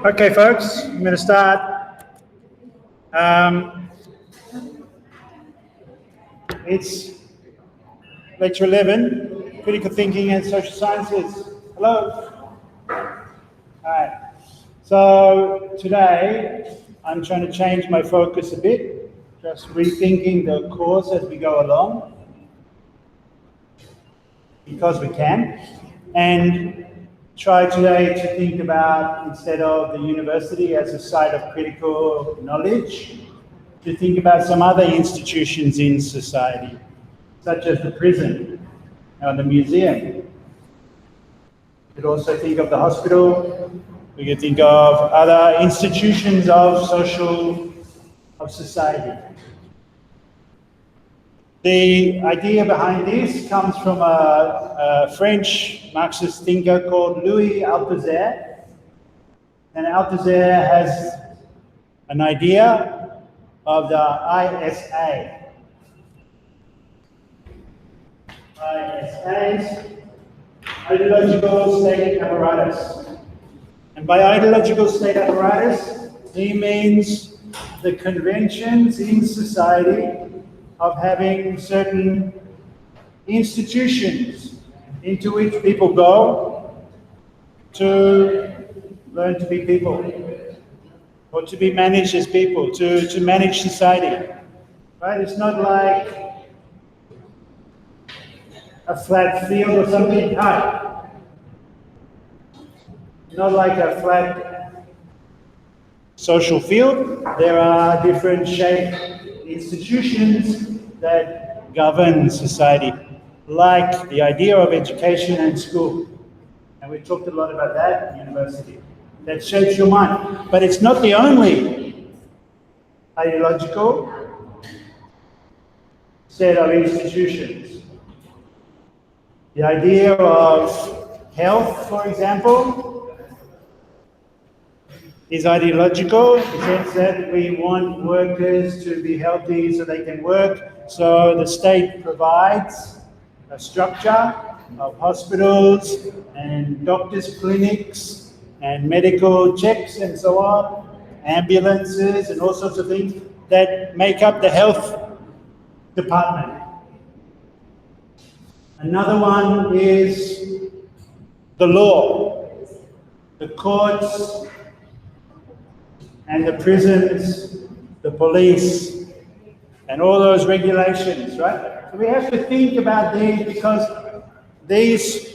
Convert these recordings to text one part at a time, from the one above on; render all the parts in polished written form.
Okay, folks, I'm going to start. It's lecture 11, Critical Thinking and Social Sciences. Hello. Hi. So today, I'm trying to change my focus a bit, just rethinking the course as we go along, because we can, and try today to think about, instead of the university as a site of critical knowledge, to think about some other institutions in society, such as the prison or the museum. We could also think of the hospital. We could think of other institutions of society. The idea behind this comes from a French Marxist thinker called Louis Althusser. And Althusser has an idea of the ISA. ISA's ideological state apparatus. And by ideological state apparatus, he means the conventions in society of having certain institutions into which people go to learn to be people, or to be managed as people, to manage society. Right? It's not like a flat field or something high. Not like a flat social field. There are different shaped institutions that govern society, like the idea of education and school. And we talked a lot about that at university. That shapes your mind. But it's not the only ideological set of institutions. The idea of health, for example, is ideological in the sense that we want workers to be healthy so they can work. So the state provides a structure of hospitals and doctors' clinics and medical checks and so on, ambulances and all sorts of things that make up the health department. Another one is the law, the courts, and the prisons, the police, and all those regulations, right? So we have to think about these, because these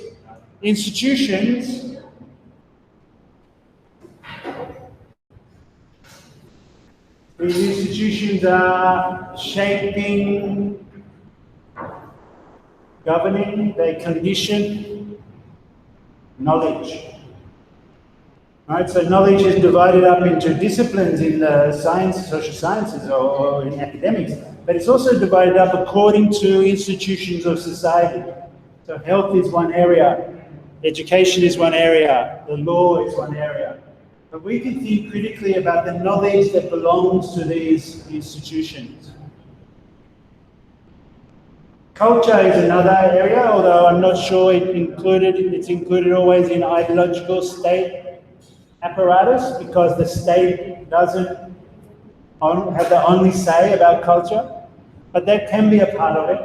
institutions are shaping, governing, they condition knowledge. Right, so knowledge is divided up into disciplines in the social sciences or in academics, but it's also divided up according to institutions of society. So health is one area, education is one area, the law is one area. But we can think critically about the knowledge that belongs to these institutions. Culture is another area, although I'm not sure it's included always in ideological state apparatus, because the state doesn't have the only say about culture, but that can be a part of it.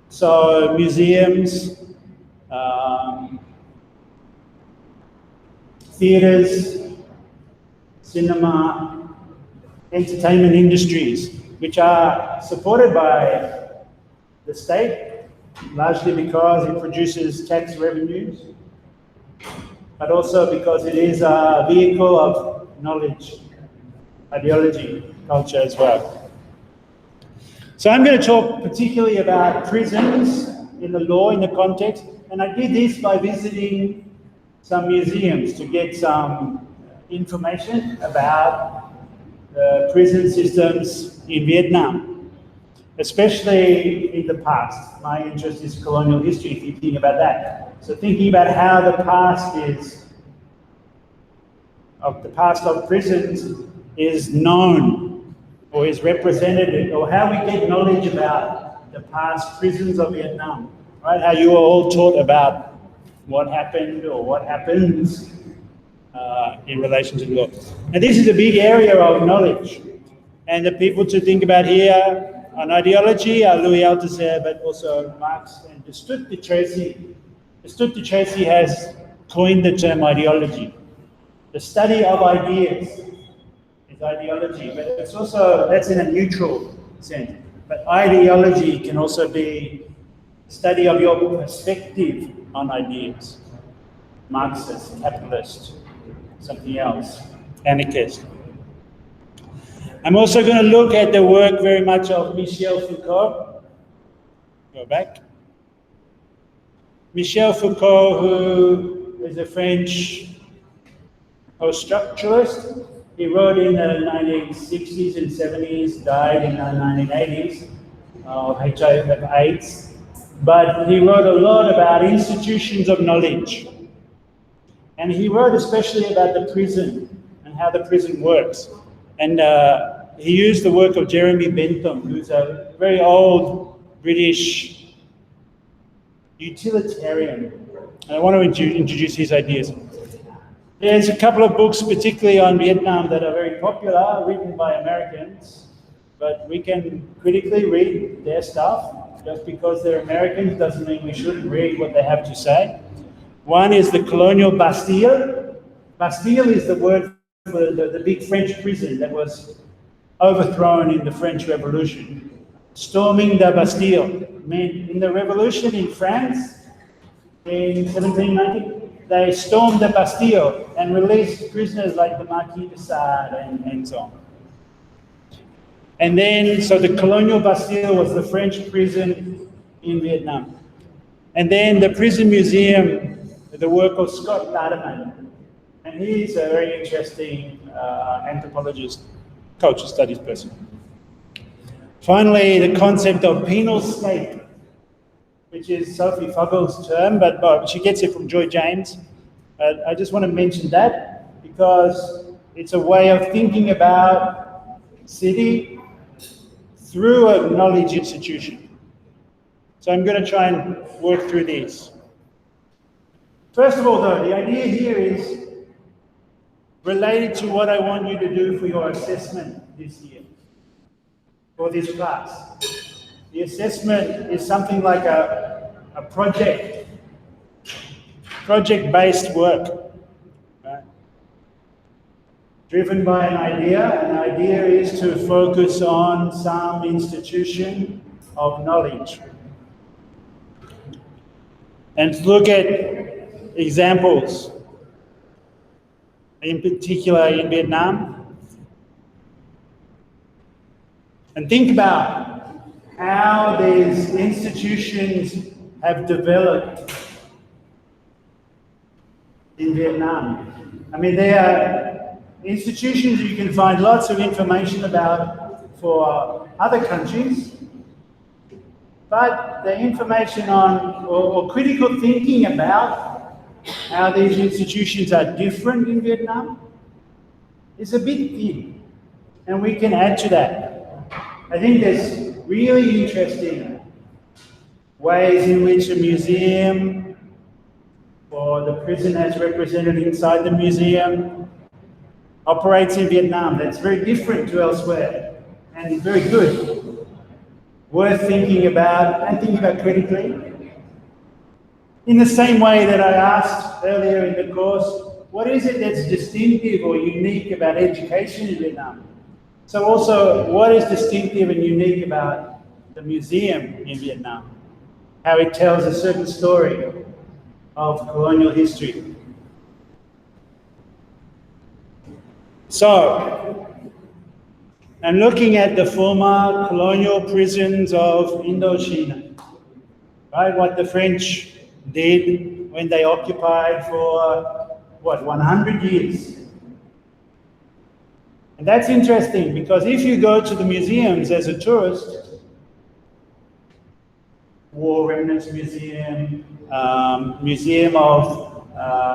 So museums, theatres, cinema, entertainment industries, which are supported by the state, largely because it produces tax revenues, but also because it is a vehicle of knowledge, ideology, culture as well. So I'm going to talk particularly about prisons in the law, in the context, and I did this by visiting some museums to get some information about the prison systems in Vietnam, especially in the past. My interest is colonial history, thinking about that. So thinking about how the past of prisons is known or is represented, or how we get knowledge about the past prisons of Vietnam, right? How you are all taught about what happened or what happens in relation to the law. And this is a big area of knowledge. And the people to think about here on ideology are Louis Althusser, but also Marx and de Stroop de Tracy. De Stroop de Tracy has coined the term ideology. The study of ideas is ideology, but it's also, that's in a neutral sense. But ideology can also be study of your perspective on ideas. Marxist, capitalist, something else, anarchist. I'm also going to look at the work very much of Michel Foucault. Go back. Michel Foucault, who is a French post-structuralist. He wrote in the 1960s and 70s, died in the 1980s of HIV/AIDS. But he wrote a lot about institutions of knowledge. And he wrote especially about the prison and how the prison works. And he used the work of Jeremy Bentham, who's a very old British utilitarian. And I want to introduce his ideas. There's a couple of books, particularly on Vietnam, that are very popular, written by Americans, but we can critically read their stuff. Just because they're Americans doesn't mean we shouldn't read what they have to say. One is the Colonial Bastille. Bastille is the word for the big French prison that was overthrown in the French Revolution. Storming the Bastille meant in the revolution in France in 1790, they stormed the Bastille and released prisoners like the Marquis de Sade and so on. And then, so the Colonial Bastille was the French prison in Vietnam. And then the Prison Museum, the work of Scott Lademan. And he's a very interesting anthropologist, cultural studies person. Finally, the concept of penal state, which is Sophie Fuggle's term, but she gets it from Joy James. I just want to mention that because it's a way of thinking about city through a knowledge institution. So I'm going to try and work through these. First of all, though, the idea here is related to what I want you to do for your assessment this year, for this class. The assessment is something like a project-based work, right? Driven by an idea. An idea is to focus on some institution of knowledge. And look at examples, in particular in Vietnam. And think about how these institutions have developed in Vietnam. I mean, they are institutions you can find lots of information about for other countries, but the information on, or critical thinking about how these institutions are different in Vietnam is a bit thin, and we can add to that. I think there's really interesting ways in which a museum or the prison as represented inside the museum operates in Vietnam. That's very different to elsewhere and very good. Worth thinking about and thinking about critically. In the same way that I asked earlier in the course, what is it that's distinctive or unique about education in Vietnam? So also, what is distinctive and unique about the museum in Vietnam? How it tells a certain story of colonial history. So, I'm looking at the former colonial prisons of Indochina, right? What the French did when they occupied for, 100 years. And that's interesting because if you go to the museums as a tourist, War Remnants Museum, Museum of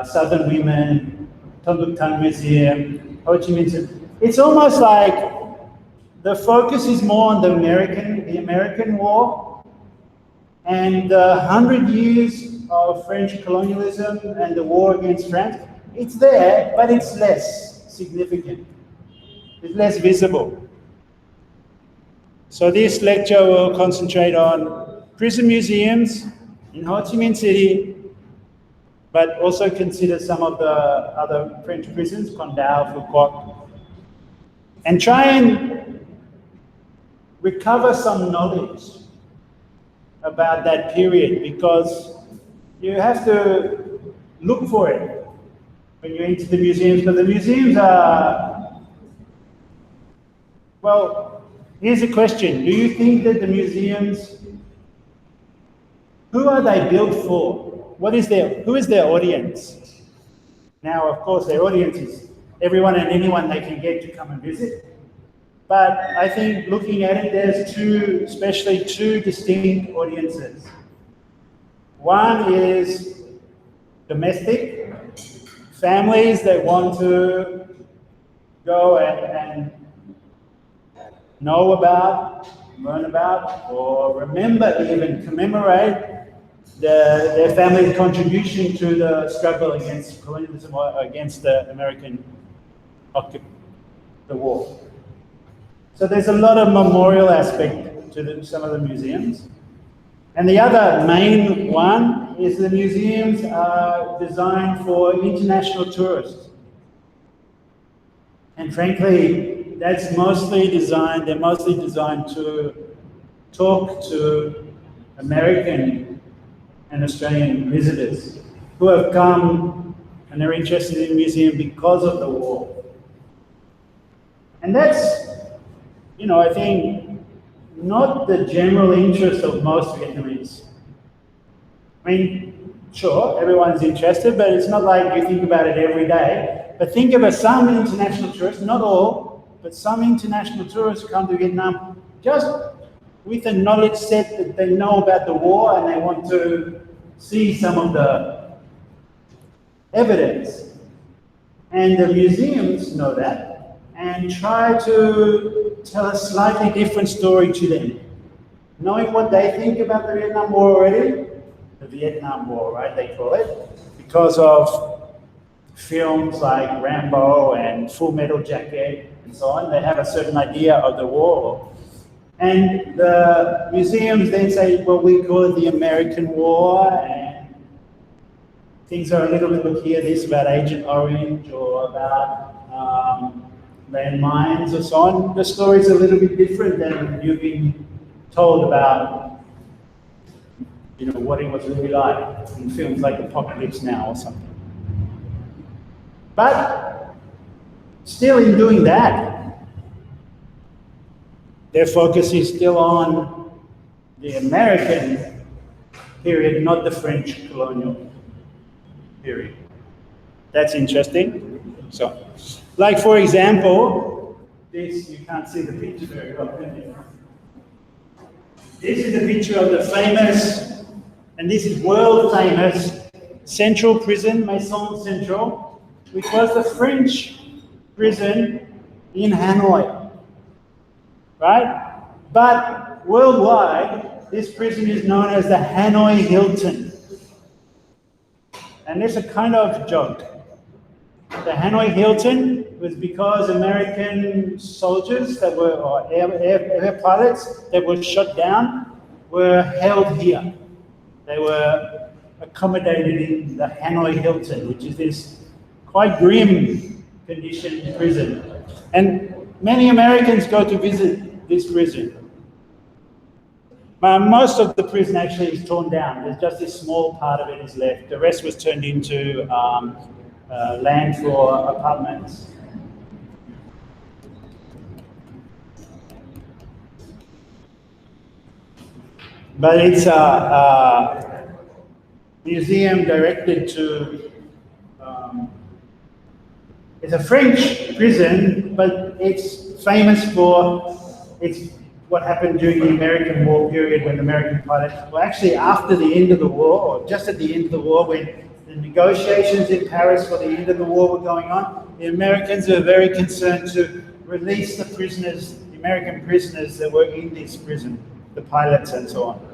Southern Women, Tonduc Tan Museum, Ho Chi Minh Museum, it's almost like the focus is more on the American War and the 100 years of French colonialism and the war against France, it's there, but it's less significant. It's less visible. So this lecture will concentrate on prison museums in Ho Chi Minh City, but also consider some of the other French prisons, Condal, Phu Quoc, and try and recover some knowledge about that period, because you have to look for it when you enter the museums, but the museums are, well, here's a question. Do you think that the museums, who are they built for? Who is their audience? Now, of course, their audience is everyone and anyone they can get to come and visit. But I think looking at it, there's especially two distinct audiences. One is domestic, families that want to go and know about, learn about, or remember, even commemorate their family's contribution to the struggle against colonialism or against the American the war. So there's a lot of memorial aspect to some of the museums. And the other main one is the museums are designed for international tourists. And frankly, they're mostly designed to talk to American and Australian visitors who have come and are interested in the museum because of the war. And that's, I think, not the general interest of most Vietnamese. I mean, sure, everyone's interested, but it's not like you think about it every day. But think of some international tourists, not all, but some international tourists come to Vietnam just with a knowledge set that they know about the war and they want to see some of the evidence. And the museums know that and try to tell a slightly different story to them. Knowing what they think about the Vietnam War already, the Vietnam War, right, they call it, because of films like Rambo and Full Metal Jacket and so on. They have a certain idea of the war. And the museums then say, well, we call it the American War, and things are a little bit, look here, this about Agent Orange or about landmines or so on. The story's a little bit different than you've been told about, what it was really like in films like Apocalypse Now or something. But still in doing that, their focus is still on the American period, not the French colonial period. That's interesting. So, like for example, this, you can't see the picture very well, can you? This is a picture of the famous, and this is world famous, Central Prison, Maison Central, which was the French prison in Hanoi, right? But worldwide, this prison is known as the Hanoi Hilton. And it's a kind of joke. The Hanoi Hilton was because American soldiers that were, or air pilots that were shot down were held here. They were accommodated in the Hanoi Hilton, which is this quite grim condition prison. And many Americans go to visit this prison. Most of the prison actually is torn down. There's just this small part of it is left. The rest was turned into land for apartments. But it's a museum directed to, it's a French prison, but it's famous for what happened during the American War period when the American pilots, well actually after the end of the war, or just at the end of the war when the negotiations in Paris for the end of the war were going on, the Americans were very concerned to release the prisoners, the American prisoners that were in this prison, the pilots and so on.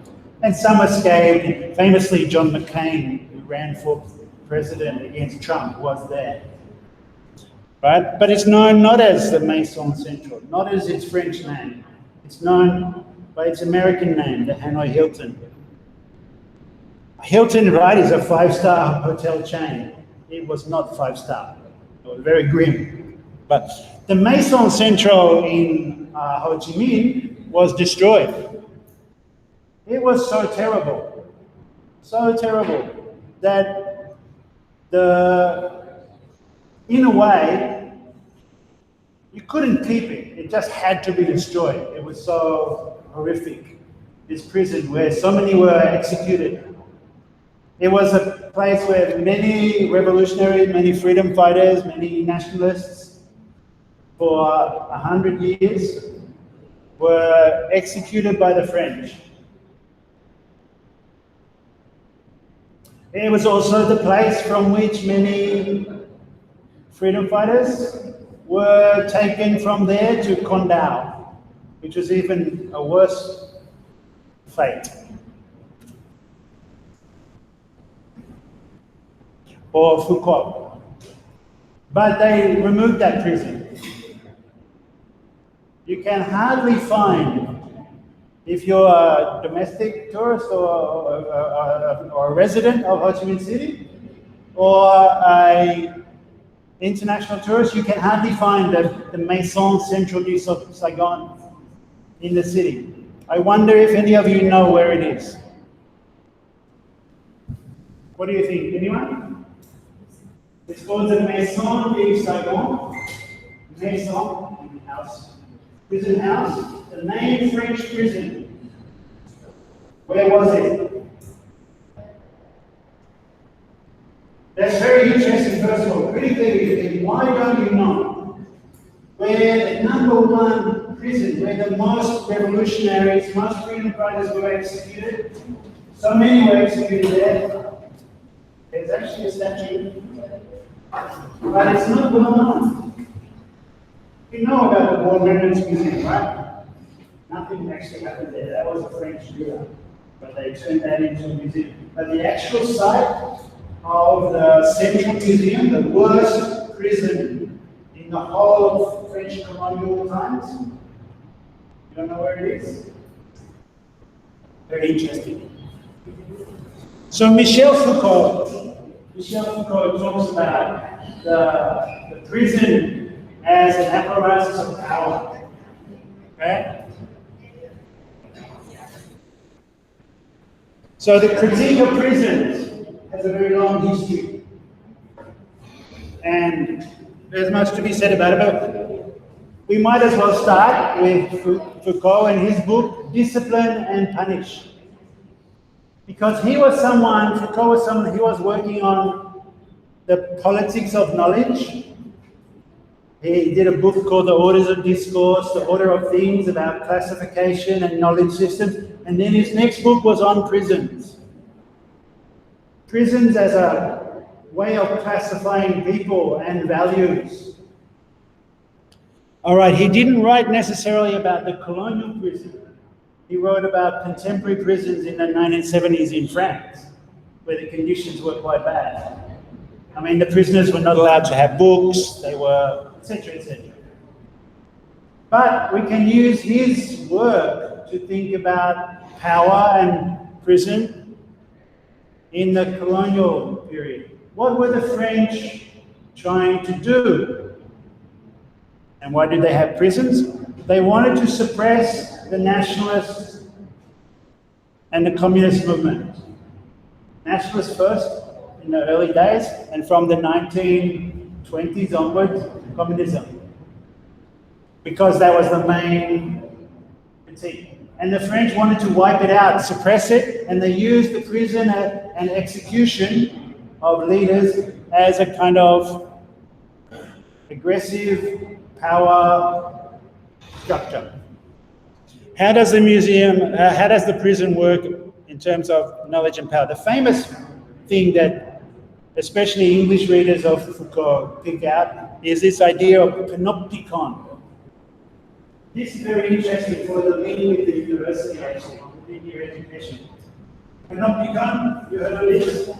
And some escaped. Famously, John McCain, who ran for president against Trump, was there. Right? But it's known not as the Maison Central, not as its French name. It's known by its American name, the Hanoi Hilton. Hilton, right, is a 5-star hotel chain. It was not 5-star. It was very grim. But the Maison Central in Ho Chi Minh was destroyed. It was so terrible that in a way, you couldn't keep it. It just had to be destroyed. It was so horrific, this prison where so many were executed. It was a place where many revolutionaries, many freedom fighters, many nationalists for 100 years were executed by the French. It was also the place from which many freedom fighters were taken from there to Condau, which was even a worse fate. Or Foucault. But they removed that prison. You can hardly find, if you're a domestic tourist or a resident of Ho Chi Minh City, or an international tourist, you can hardly find the Maison Central du Saigon in the city. I wonder if any of you know where it is. What do you think? Anyone? It's called the Maison du Saigon. Maison, house. Prison house, the main French prison. Where was it? That's very interesting, first of all. Critically, why don't you know where the #1 prison, where the most revolutionaries, most freedom fighters were executed? So many were executed there. There's actually a statue. But it's not well known. You know about the War Remnants Museum, right? Nothing actually happened there. That was a French villa, but they turned that into a museum. But the actual site of the Central Museum, the worst prison in the whole of French colonial times, you don't know where it is? Very interesting. So Michel Foucault talks about the prison as an apparatus of power. Okay? So the critique of prisons has a very long history. And there's much to be said about it, but we might as well start with Foucault and his book, Discipline and Punish. Because he was working on the politics of knowledge. He did a book called The Orders of Discourse, The Order of Things, about classification and knowledge systems. And then his next book was on prisons. Prisons as a way of classifying people and values. All right, he didn't write necessarily about the colonial prison. He wrote about contemporary prisons in the 1970s in France, where the conditions were quite bad. I mean, the prisoners were not allowed to have books, they were, etc., etc. But we can use his work to think about power and prison in the colonial period. What were the French trying to do? And why did they have prisons? They wanted to suppress the nationalists and the communist movement. Nationalists first in the early days, and from the 1920s onwards, communism. Because that was the main critique. And the French wanted to wipe it out, suppress it, and they used the prison and execution of leaders as a kind of aggressive power structure. How does the prison work in terms of knowledge and power? The famous thing that especially English readers of Foucault pick out is this idea of panopticon. This is very interesting for the link with the university, actually, with your education. Panopticon, you heard of this?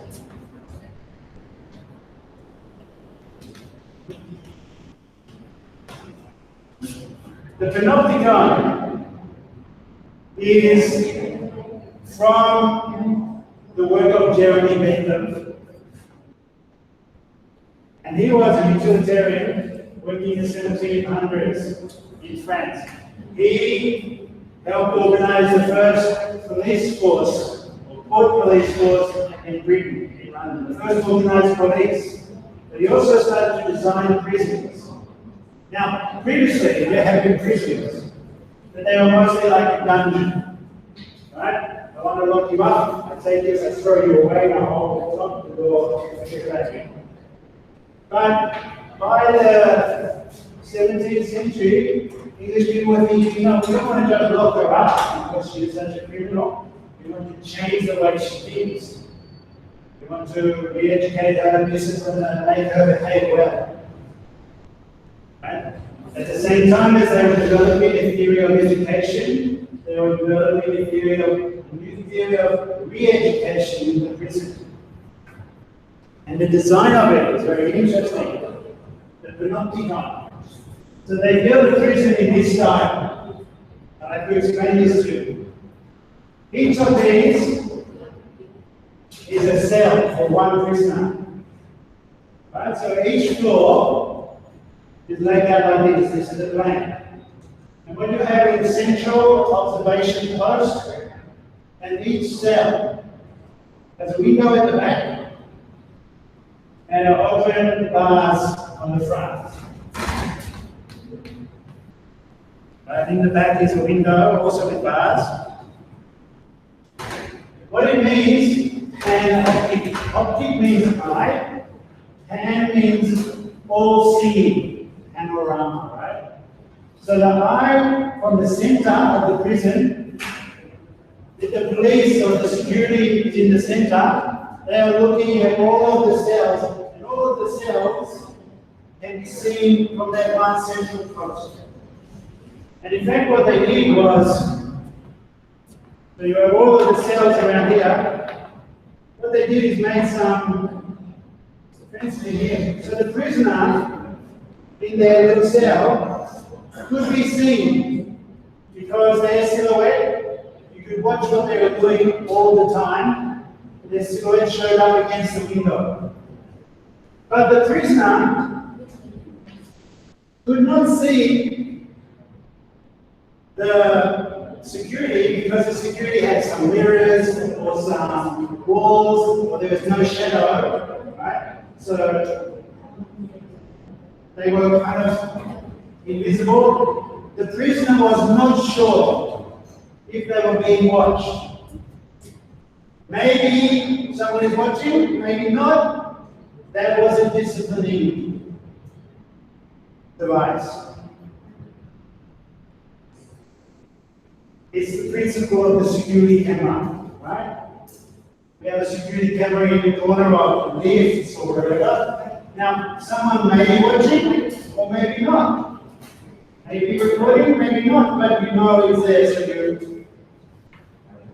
The Panopticon is from the work of Jeremy Bentham. And he was a utilitarian working in the 1700s in France. He helped organize the first police force, or port police force in Britain, in London, the first organized police. But he also started to design prisons. Now, previously, there had been prisons, but they were mostly like a dungeon. Right? I want to lock you up, I take you, I throw you away, and I hold top the door, and get back in. But by the 17th century, English people were thinking, we don't want to just lock her up because she is such a criminal. We want to change the way she thinks. We want to re-educate her, discipline her, make her behave well. Right? At the same time as they were developing a theory of education, they were developing a new theory of re-education in the prison. And the design of it is very interesting. The Panopticon. So they built a prison in this style. I could explain this to you. Each of these is a cell for one prisoner. Right? So each floor is laid out like this. This is the plan. And what you have is the central observation post, and each cell has a window at the back and open bars on the front. Right in the back is a window, also with bars. What it means, pan optic. Optic means eye, pan means all seeing, panorama, right? So the eye from the center of the prison, if the police or the security is in the center, they are looking at all of the cells, and all of the cells can be seen from that one central post. And in fact, what they did was, so you have all of the cells around here, what they did is made some fences in here. So the prisoner in their little cell could be seen because their silhouette, you could watch what they were doing all the time. Their silhouette showed up against the window. But the prisoner could not see the security because the security had some mirrors or some walls, or there was no shadow, right? So they were kind of invisible. The prisoner was not sure if they were being watched. Maybe someone is watching, maybe not. That was a disciplining device. It's the principle of the security camera, right? We have a security camera in the corner of the lifts or whatever. Now, someone may be watching, or maybe not. Maybe recording, maybe not, but you know it's there, so you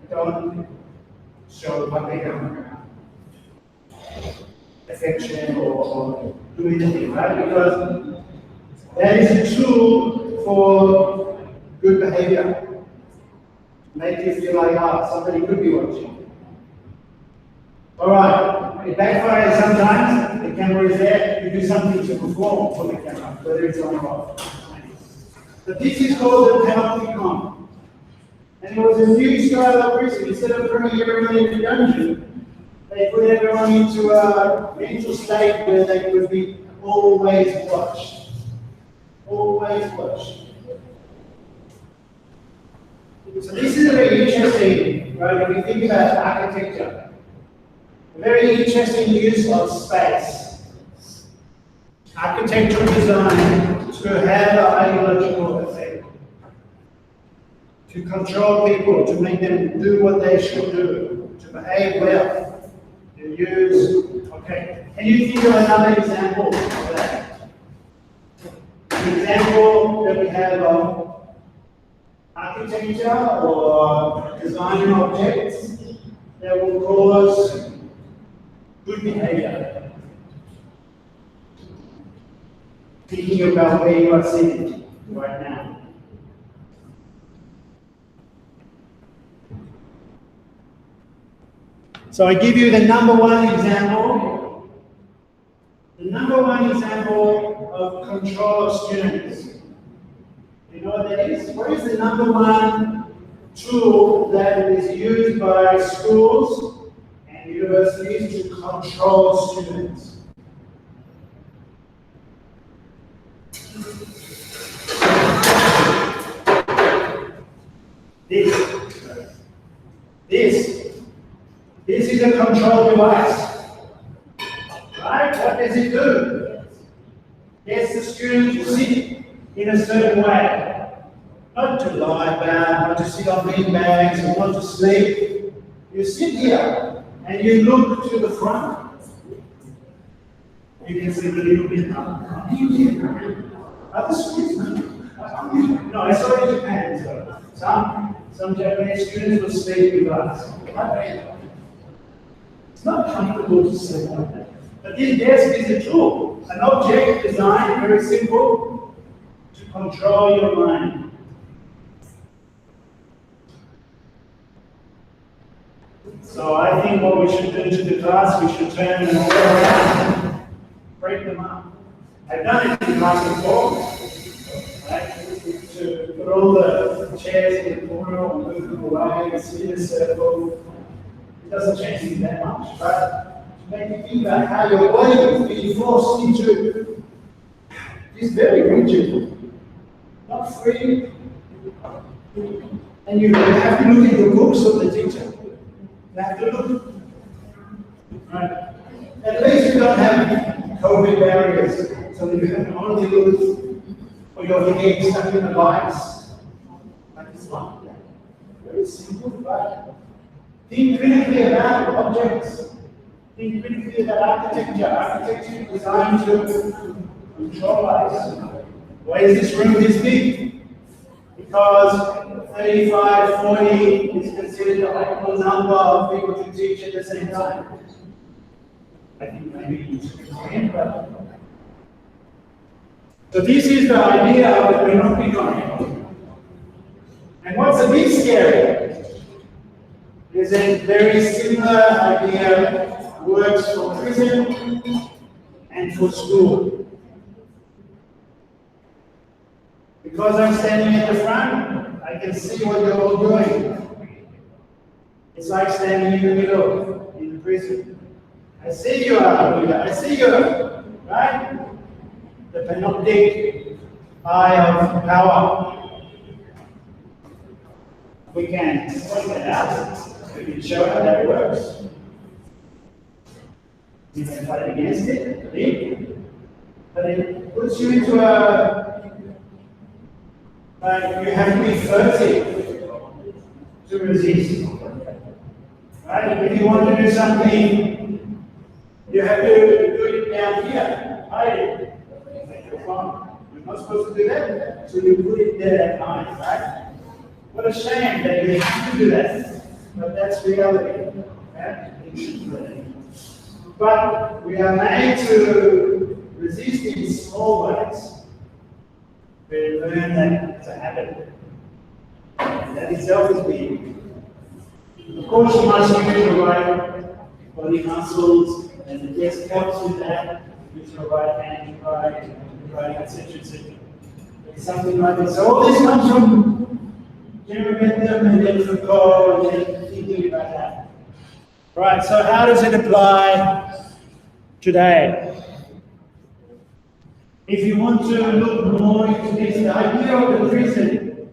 don't show what they have affection or do anything, right? Because that is a tool for good behavior. Make you feel like, somebody could be watching. Alright, it backfires sometimes, the camera is there, you do something to perform for the camera, whether it's on or off. But this is called the Panopticon. And it was a new style of prison. Instead of throwing everyone into a dungeon, they put everyone into a mental state where they would be always watched. Always watched. So this is very interesting, right? When we think about architecture, a very interesting use of space. Architectural design to have an ideological effect, to control people, to make them do what they should do, to behave well, to use. Okay, can you think of another example of that? An example that we have of architecture or design objects that will cause good behavior. Thinking about where you are sitting right now. So I give you the number one example. The number one example of control of students. You know what that is? What is the number one tool that is used by schools and universities to control students? This is a control device. Right? What does it do? Gets the student to sit in a certain way. Not to lie down, not to sit on beanbags, or not to sleep. You sit here and you look to the front. You can see the little bit now. Other schools, no, I saw it in Japan. So some Japanese students will sleep with us. It's not comfortable to sleep like that. But this desk is a tool, an object designed, very simple, to control your mind. So I think what we should do to the class, we should turn them all around, break them up. I've done it in class before, right? To put all the chairs in the corner and move them away and sit in a circle. It doesn't change things that much, but to make you think about how your body is being forced into this very rigid, not free. And you have to look at the books of the teacher. You have to look. Right. At least you don't have COVID barriers, so you can only look for your head stuck in a vice. Like it's not very simple, but think critically about objects. Think critically about architecture. Architecture is designed to control us. Why is this room this big? Because 35, 40 is considered the optimal number of people to teach at the same time. I think maybe you should understand, but so this is the idea of we're not going. And what's a bit scary is a very similar idea works for prison and for school. Because I'm standing at the front, I can see what you're all doing. It's like standing in the middle in the prison. I see you, I see you, right? The panoptic eye of power. We can point that out. We can show how that works. You can fight against it, but it puts you into a. You have to be furtive to resist. Right? If you want to do something, you have to do it down here. Hide it. You're not supposed to do that, so you put it there at night, right? What a shame that you have to do that. But that's reality. Right? But we are made to resist in small ways. We learn that it's a habit. And that itself is big. Of course, you must use the right body muscles, and the desk helps with that. Use your right hand, right, etc., etc. It's something like this. So all this comes from general Bentham and then Foucault and then thinking about that. Right, so how does it apply today? If you want to look more into this, the idea of the prison,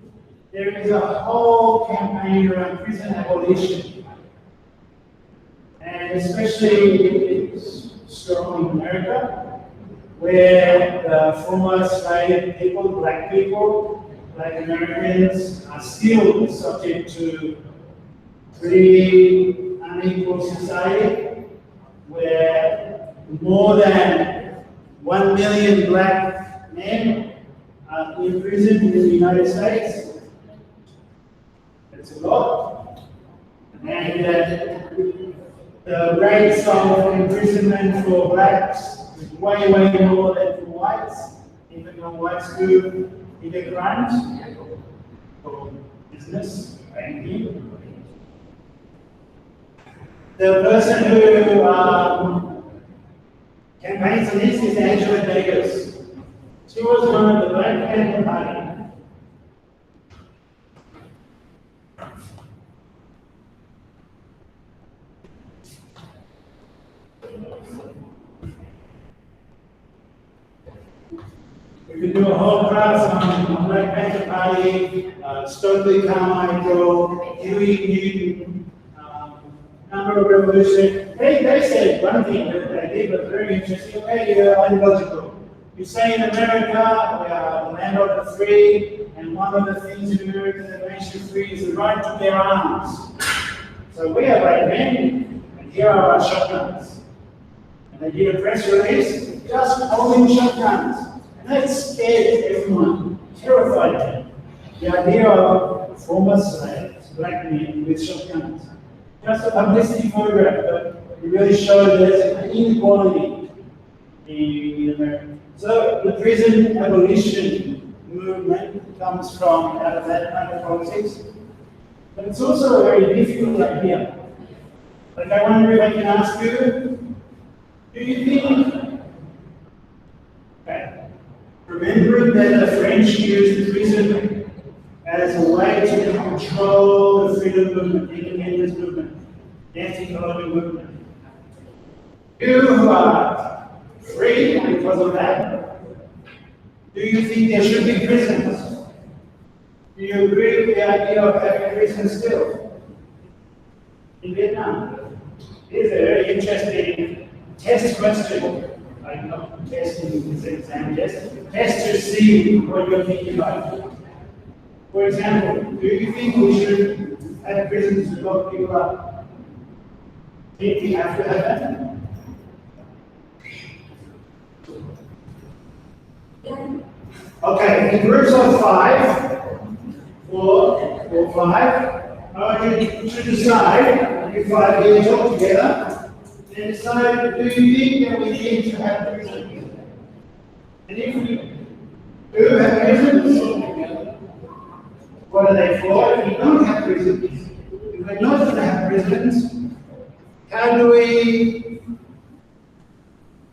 there is a whole campaign around prison abolition. And especially it's strong in America, where the former slave people, black Americans, are still subject to pretty unequal society, where more than 1 million black men are imprisoned in the United States. That's a lot. And rates of imprisonment for blacks is way more than for whites. Even though whites do bigger crimes for business, banking. The person who campaigns on this is Angela Davis. She was one of the Black Panther Party. We could do a whole class on Black Panther Party, Stokely Carmichael, Huey Newton, number of revolution. They said one thing that they did was very interesting. Okay, you're ideological. You say in America, we are the land of the free, and one of the things in America that makes you free is the right to bear arms. So we are black men, and here are our shotguns. And they did a press release just holding shotguns. And that scared everyone, terrified them. The idea of former slaves, black men with shotguns. Just a publicity photograph, but it really showed there's an inequality in America. So the prison abolition movement comes from out of that kind of politics. But it's also a very difficult idea. Like I wonder if I can ask you, do you think, okay, remembering that the French used prison as a way to control the freedom movement, the independence movement, the anti-colonial movement. You who are free because of that, do you think there should be prisons? Do you agree with the idea of having prisons still in Vietnam? Here's a very interesting test question. I'm not testing this exam test to see what you're thinking about. For example, do you think we should have prisons to lock people up? Do you think we have to have that? Okay, in groups of 5, 4 or 5, you should decide, you 5 here talk together, and decide, do you think that we need to have prisons? And if we do have prisons, what are they for? If we don't have prisons, if we're not going to have prisons, how do we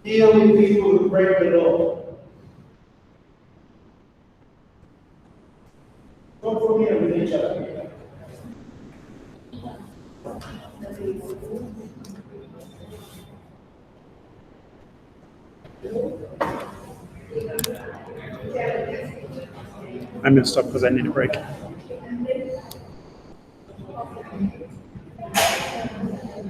deal with people who break the law? Talk for me with each other. I messed up because I need a break.